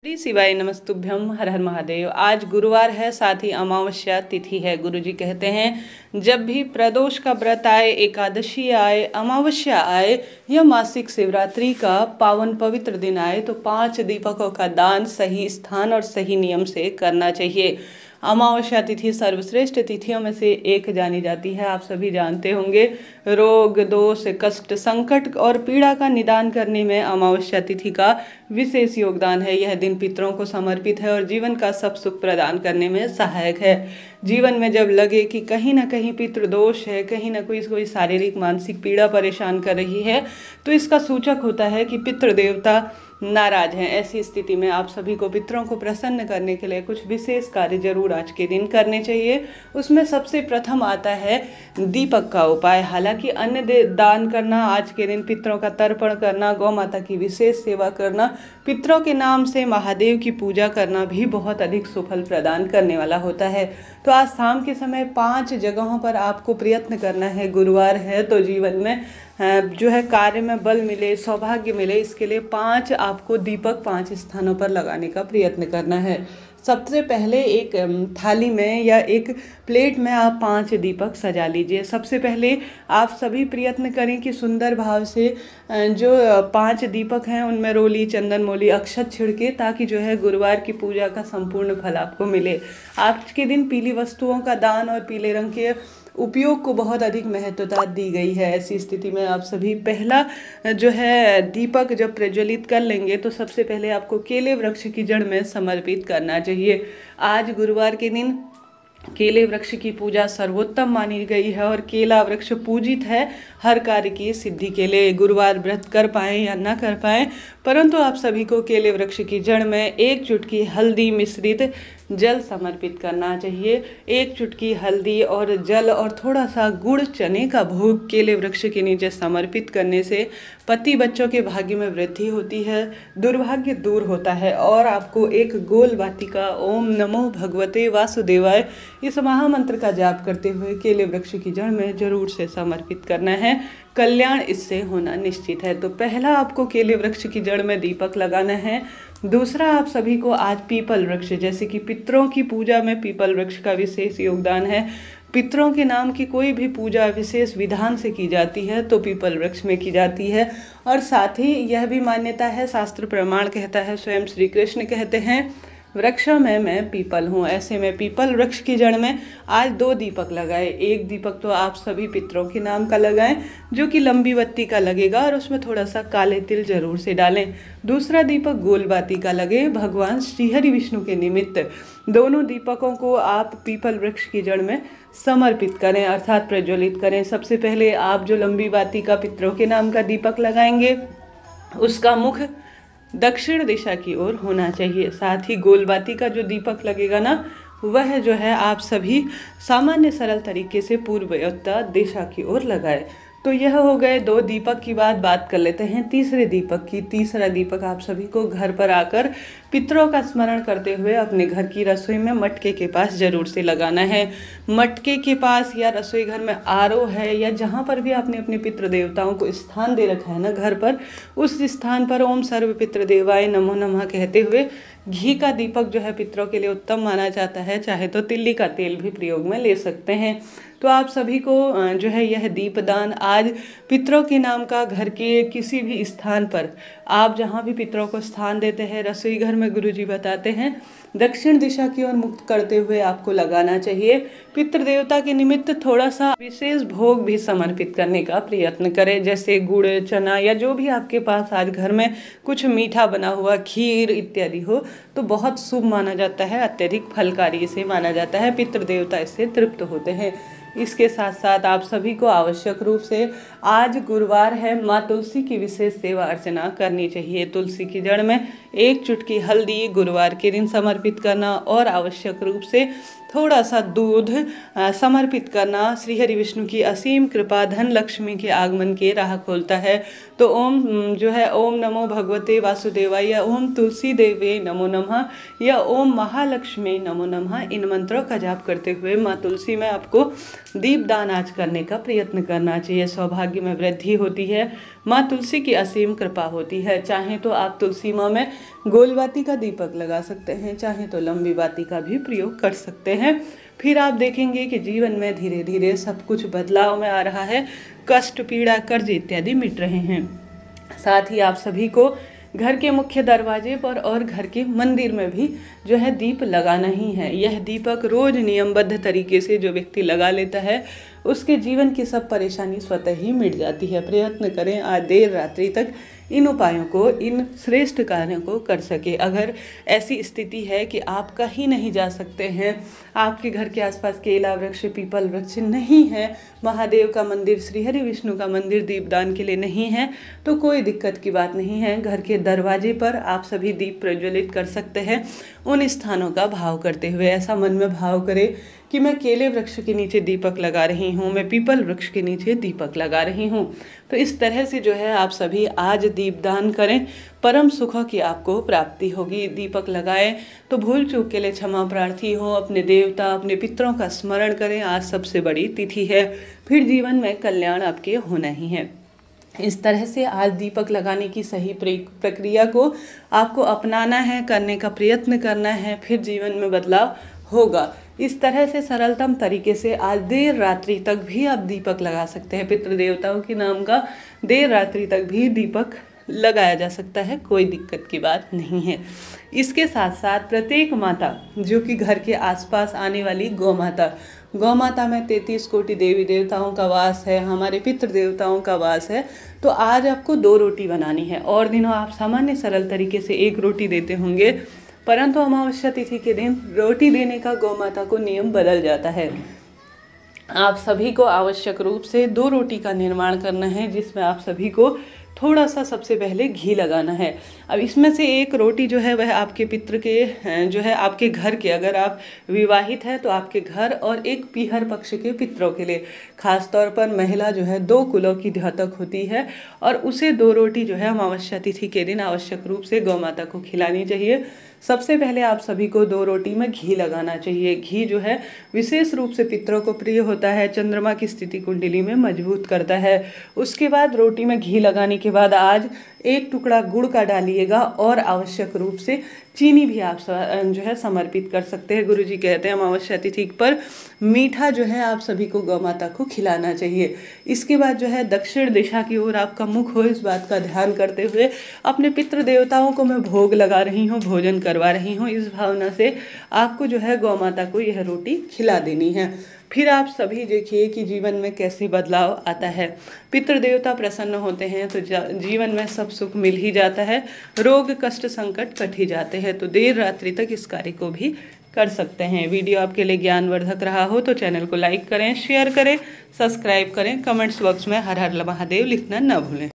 श्री शिवाय नमस्तुभ्यम। हर हर महादेव। आज गुरुवार है, साथ ही अमावस्या तिथि है। गुरुजी कहते हैं जब भी प्रदोष का व्रत आए, एकादशी आए, अमावस्या आए या मासिक शिवरात्रि का पावन पवित्र दिन आए तो 5 दीपकों का दान सही स्थान और सही नियम से करना चाहिए। अमावस्या तिथि सर्वश्रेष्ठ तिथियों में से एक जानी जाती है। आप सभी जानते होंगे, रोग दोष कष्ट संकट और पीड़ा का निदान करने में अमावस्या तिथि का विशेष योगदान है। यह दिन पितरों को समर्पित है और जीवन का सब सुख प्रदान करने में सहायक है। जीवन में जब लगे कि कहीं ना कहीं पितृदोष है, कहीं ना कोई शारीरिक मानसिक पीड़ा परेशान कर रही है, तो इसका सूचक होता है कि पितृदेवता नाराज हैं। ऐसी स्थिति में आप सभी को पितरों को प्रसन्न करने के लिए कुछ विशेष कार्य जरूर आज के दिन करने चाहिए। उसमें सबसे प्रथम आता है दीपक का उपाय। हालांकि अन्य दान करना, आज के दिन पितरों का तर्पण करना, गौ माता की विशेष सेवा करना, पितरों के नाम से महादेव की पूजा करना भी बहुत अधिक सुफल प्रदान करने वाला होता है। तो आज शाम के समय 5 जगहों पर आपको प्रयत्न करना है। गुरुवार है तो जीवन में जो है कार्य में बल मिले, सौभाग्य मिले, इसके लिए 5 आपको दीपक 5 स्थानों पर लगाने का प्रयत्न करना है। सबसे पहले एक थाली में या एक प्लेट में आप 5 दीपक सजा लीजिए। सबसे पहले आप सभी प्रयत्न करें कि सुंदर भाव से जो 5 दीपक हैं उनमें रोली चंदन मोली अक्षत छिड़के, ताकि जो है गुरुवार की पूजा का संपूर्ण फल आपको मिले। आज के दिन पीली वस्तुओं का दान और पीले रंग के उपयोग को बहुत अधिक महत्वता दी गई है। ऐसी स्थिति में आप सभी पहला जो है दीपक जब प्रज्वलित कर लेंगे तो सबसे पहले आपको केले वृक्ष की जड़ में समर्पित करना चाहिए। आज गुरुवार के दिन केले वृक्ष की पूजा सर्वोत्तम मानी गई है और केला वृक्ष पूजित है हर कार्य की सिद्धि के लिए। गुरुवार व्रत कर पाएँ या ना कर पाएँ, परंतु आप सभी को केले वृक्ष की जड़ में 1 चुटकी हल्दी मिश्रित जल समर्पित करना चाहिए। 1 चुटकी हल्दी और जल और थोड़ा सा गुड़ चने का भोग केले वृक्ष के नीचे समर्पित करने से पति बच्चों के भाग्य में वृद्धि होती है, दुर्भाग्य दूर होता है। और आपको एक गोल वाटिका ओम नमो भगवते वासुदेवाय इस महामंत्र का जाप करते हुए केले वृक्ष की जड़ में जरूर से समर्पित करना है। कल्याण इससे होना निश्चित है। तो पहला आपको केले वृक्ष की जड़ में दीपक लगाना है। दूसरा, आप सभी को आज पीपल वृक्ष, जैसे कि पितरों की पूजा में पीपल वृक्ष का विशेष योगदान है। पितरों के नाम की कोई भी पूजा विशेष विधान से की जाती है तो पीपल वृक्ष में की जाती है। और साथ ही यह भी मान्यता है, शास्त्र प्रमाण कहता है, स्वयं श्री कृष्ण कहते हैं वृक्षों में मैं पीपल हूँ। ऐसे में पीपल वृक्ष की जड़ में आज 2 दीपक लगाए। एक दीपक तो आप सभी पितरों के नाम का लगाएं, जो कि लंबी बत्ती का लगेगा और उसमें थोड़ा सा काले तिल जरूर से डालें। दूसरा दीपक गोल बाती का लगे, भगवान श्रीहरि विष्णु के निमित्त। दोनों दीपकों को आप पीपल वृक्ष की जड़ में समर्पित करें, अर्थात प्रज्वलित करें। सबसे पहले आप जो लंबी बाती का पितरों के नाम का दीपक लगाएंगे उसका मुख दक्षिण दिशा की ओर होना चाहिए। साथ ही गोलबाती का जो दीपक लगेगा ना, वह जो है आप सभी सामान्य सरल तरीके से पूर्वोत्तर दिशा की ओर लगाए। तो यह हो गए 2 दीपक की बात कर लेते हैं तीसरे दीपक की। तीसरा दीपक आप सभी को घर पर आकर पितरों का स्मरण करते हुए अपने घर की रसोई में मटके के पास जरूर से लगाना है। मटके के पास या रसोई घर में आरो है या जहाँ पर भी आपने अपने पितृ देवताओं को स्थान दे रखा है ना घर पर, उस स्थान पर ओम सर्व पितृदेवाय नमो नमः कहते हुए घी का दीपक जो है पितरों के लिए उत्तम माना जाता है। चाहे तो तिल्ली का तेल भी प्रयोग में ले सकते हैं। तो आप सभी को जो है यह दीपदान आज पितरों के नाम का घर के किसी भी स्थान पर, आप जहाँ भी पितरों को स्थान देते हैं, रसोई घर में गुरुजी बताते हैं दक्षिण दिशा की ओर मुक्त करते हुए आपको लगाना चाहिए। पितृदेवता के निमित्त थोड़ा सा विशेष भोग भी समर्पित करने का प्रयत्न करें, जैसे गुड़ चना या जो भी आपके पास आज घर में कुछ मीठा बना हुआ खीर इत्यादि हो तो बहुत शुभ माना जाता है, अत्यधिक फलकारी इसे माना जाता है। पितृदेवता इससे तृप्त होते हैं। इसके साथ साथ आप सभी को आवश्यक रूप से आज गुरुवार है, माँ तुलसी की विशेष सेवा अर्चना करनी चाहिए। तुलसी की जड़ में 1 चुटकी हल्दी गुरुवार के दिन समर्पित करना और आवश्यक रूप से थोड़ा सा दूध समर्पित करना। श्रीहरि विष्णु की असीम कृपा धन लक्ष्मी के आगमन के राह खोलता है। तो ओम जो है ओम नमो भगवते वासुदेवाय या ओम तुलसी देवे नमो नमः या ओम महालक्ष्मी नमो नमः, इन मंत्रों का जाप करते हुए माँ तुलसी में आपको दीपदान आज करने का प्रयत्न करना चाहिए। सौभाग्य में वृद्धि होती है, माँ तुलसी की असीम कृपा होती है। चाहे तो आप तुलसी माँ में गोल बाती का दीपक लगा सकते हैं, चाहे तो लंबी बाती का भी प्रयोग कर सकते हैं। फिर आप देखेंगे कि जीवन में धीरे धीरे सब कुछ बदलाव में आ रहा है, कष्ट, पीड़ा, कर्ज इत्यादि मिट रहे हैं। साथ ही आप सभी को घर के मुख्य दरवाजे पर और घर के मंदिर में भी जो है दीप लगाना ही है। यह दीपक रोज नियमबद्ध तरीके से जो व्यक्ति लगा लेता है उसके जीवन की सब परेशानी स्वतः ही मिट जाती है। प्रयत्न करें आज देर रात्रि तक इन उपायों को, इन श्रेष्ठ कार्यों को कर सके। अगर ऐसी स्थिति है कि आप कहीं नहीं जा सकते हैं, आपके घर के आसपास केला वृक्ष, पीपल वृक्ष नहीं है, महादेव का मंदिर, श्री हरि विष्णु का मंदिर दीपदान के लिए नहीं है, तो कोई दिक्कत की बात नहीं है। घर के दरवाजे पर आप सभी दीप प्रज्वलित कर सकते हैं। उन स्थानों का भाव करते हुए ऐसा मन में भाव करें कि मैं केले वृक्ष के नीचे दीपक लगा रही हूँ, मैं पीपल वृक्ष के नीचे दीपक लगा रही हूँ। तो इस तरह से जो है आप सभी आज दीपदान करें, परम सुखों की आपको प्राप्ति होगी। दीपक लगाएं तो भूल चूक के लिए क्षमा प्रार्थी हो, अपने देवता, अपने पितरों का स्मरण करें। आज सबसे बड़ी तिथि है, फिर जीवन में कल्याण आपके होना ही है। इस तरह से आज दीपक लगाने की सही प्रक्रिया को आपको अपनाना है, करने का प्रयत्न करना है, फिर जीवन में बदलाव होगा। इस तरह से सरलतम तरीके से आज देर रात्रि तक भी आप दीपक लगा सकते हैं। पितृ देवताओं के नाम का देर रात्रि तक भी दीपक लगाया जा सकता है, कोई दिक्कत की बात नहीं है। इसके साथ साथ प्रत्येक माता जो कि घर के आसपास आने वाली गौ माता में 33 कोटि देवी देवताओं का वास है, हमारे पितृ देवताओं का वास है। तो आज आपको 2 रोटी बनानी है। और दिनों आप सामान्य सरल तरीके से 1 रोटी देते होंगे, परंतु अमावस्या तिथि के दिन रोटी देने का गौ माता को नियम बदल जाता है। आप सभी को आवश्यक रूप से 2 रोटी का निर्माण करना है, जिसमें आप सभी को थोड़ा सा सबसे पहले घी लगाना है। अब इसमें से 1 रोटी जो है वह आपके पितृ के जो है आपके घर के, अगर आप विवाहित हैं तो आपके घर, और 1 पीहर पक्ष के पितरों के लिए, खास तौर पर महिला जो है 2 कुलों की द्योतक होती है, और उसे 2 रोटी जो है अमावस्या तिथि के दिन आवश्यक रूप से गौ माता को खिलानी चाहिए। सबसे पहले आप सभी को 2 रोटी में घी लगाना चाहिए। घी जो है विशेष रूप से पितरों को प्रिय होता है, चंद्रमा की स्थिति कुंडली में मजबूत करता है। उसके बाद रोटी में घी लगाने के बाद आज 1 टुकड़ा गुड़ का डालिएगा, और आवश्यक रूप से चीनी भी आप जो है समर्पित कर सकते हैं। गुरुजी कहते हैं अमावस्या तिथि पर मीठा जो है आप सभी को गौ माता को खिलाना चाहिए। इसके बाद जो है दक्षिण दिशा की ओर आपका मुख हो, इस बात का ध्यान करते हुए अपने पितृ देवताओं को मैं भोग लगा रही हूँ, भोजन करवा रही हूँ, इस भावना से आपको जो है गौ माता को यह रोटी खिला देनी है। फिर आप सभी देखिए कि जीवन में कैसे बदलाव आता है। पितृ देवता प्रसन्न होते हैं तो जीवन में सब सुख मिल ही जाता है, रोग कष्ट संकट कट ही जाते हैं। तो देर रात्रि तक इस कार्य को भी कर सकते हैं। वीडियो आपके लिए ज्ञानवर्धक रहा हो तो चैनल को लाइक करें, शेयर करें, सब्सक्राइब करें, कमेंट्स बॉक्स में हर हर महादेव लिखना न भूलें।